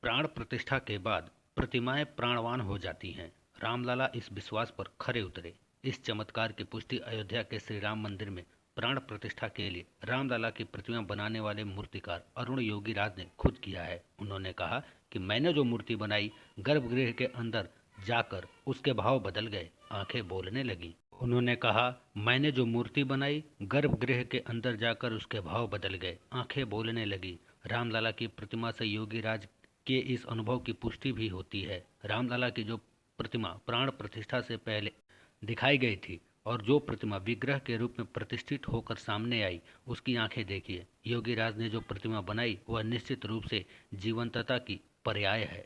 प्राण प्रतिष्ठा के बाद प्रतिमाएं प्राणवान हो जाती हैं। रामलला इस विश्वास पर खरे उतरे। इस चमत्कार की पुष्टि अयोध्या के श्री राम मंदिर में प्राण प्रतिष्ठा के लिए रामलला की प्रतिमा बनाने वाले मूर्तिकार अरुण योगीराज ने खुद किया है। उन्होंने कहा कि मैंने जो मूर्ति बनाई, गर्भगृह के अंदर जाकर उसके भाव बदल गए, आंखें बोलने लगी। उन्होंने कहा, मैंने जो मूर्ति बनाई, गर्भगृह के अंदर जाकर उसके भाव बदल गए, आंखें बोलने लगी। रामलला की प्रतिमा से योगीराज के इस अनुभव की पुष्टि भी होती है। रामलला की जो प्रतिमा प्राण प्रतिष्ठा से पहले दिखाई गई थी और जो प्रतिमा विग्रह के रूप में प्रतिष्ठित होकर सामने आई, उसकी आंखें देखिए। योगीराज ने जो प्रतिमा बनाई वह निश्चित रूप से जीवंतता की पर्याय है।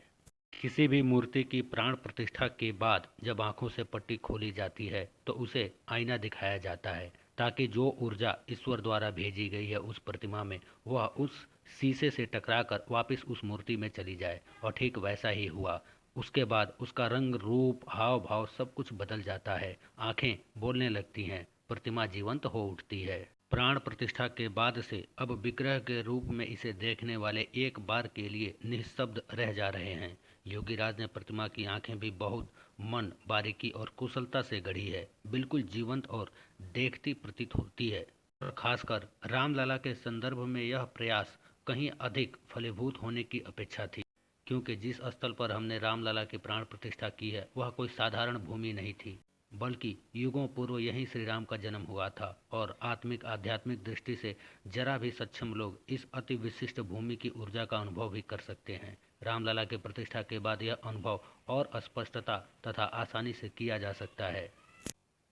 किसी भी मूर्ति की प्राण प्रतिष्ठा के बाद जब आंखों से पट्टी खोली जाती है तो उसे आईना दिखाया जाता है, ताकि जो ऊर्जा ईश्वर द्वारा भेजी गई है उस प्रतिमा में, वह उस शीशे से टकराकर वापस उस मूर्ति में चली जाए। और ठीक वैसा ही हुआ। उसके बाद उसका रंग, रूप, हाव भाव सब कुछ बदल जाता है। आंखें बोलने लगती हैं, प्रतिमा जीवंत हो उठती है। प्राण प्रतिष्ठा के बाद से अब विग्रह के रूप में इसे देखने वाले एक बार के लिए निःशब्द रह जा रहे हैं। योगीराज ने प्रतिमा की आंखें भी बहुत मन, बारीकी और कुशलता से गढ़ी है। बिल्कुल जीवंत और देखती प्रतीत होती है। और खासकर रामलला के संदर्भ में यह प्रयास कहीं अधिक फलीभूत होने की अपेक्षा थी, क्योंकि जिस स्थल पर हमने रामलला की प्राण प्रतिष्ठा की है वह कोई साधारण भूमि नहीं थी, बल्कि युगों पूर्व यहीं श्री राम का जन्म हुआ था। और आध्यात्मिक दृष्टि से जरा भी सक्षम लोग इस अति विशिष्ट भूमि की ऊर्जा का अनुभव भी कर सकते हैं। रामलला की प्रतिष्ठा के बाद यह अनुभव और स्पष्टता तथा आसानी से किया जा सकता है।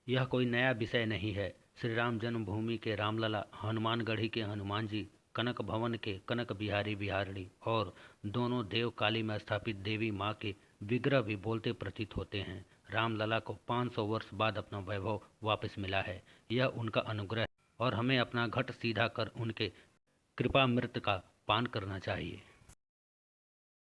यह कोई नया विषय नहीं है। श्री राम जन्मभूमि के रामलला, हनुमानगढ़ी के हनुमान जी, कनक भवन के कनक बिहारी बिहारिणी और दोनों देव काली में स्थापित देवी माँ के विग्रह भी बोलते प्रतीत होते हैं। रामलला को 500 वर्ष बाद अपना वैभव वापस मिला है। यह उनका अनुग्रह है और हमें अपना घट सीधा कर उनके कृपामृत का पान करना चाहिए।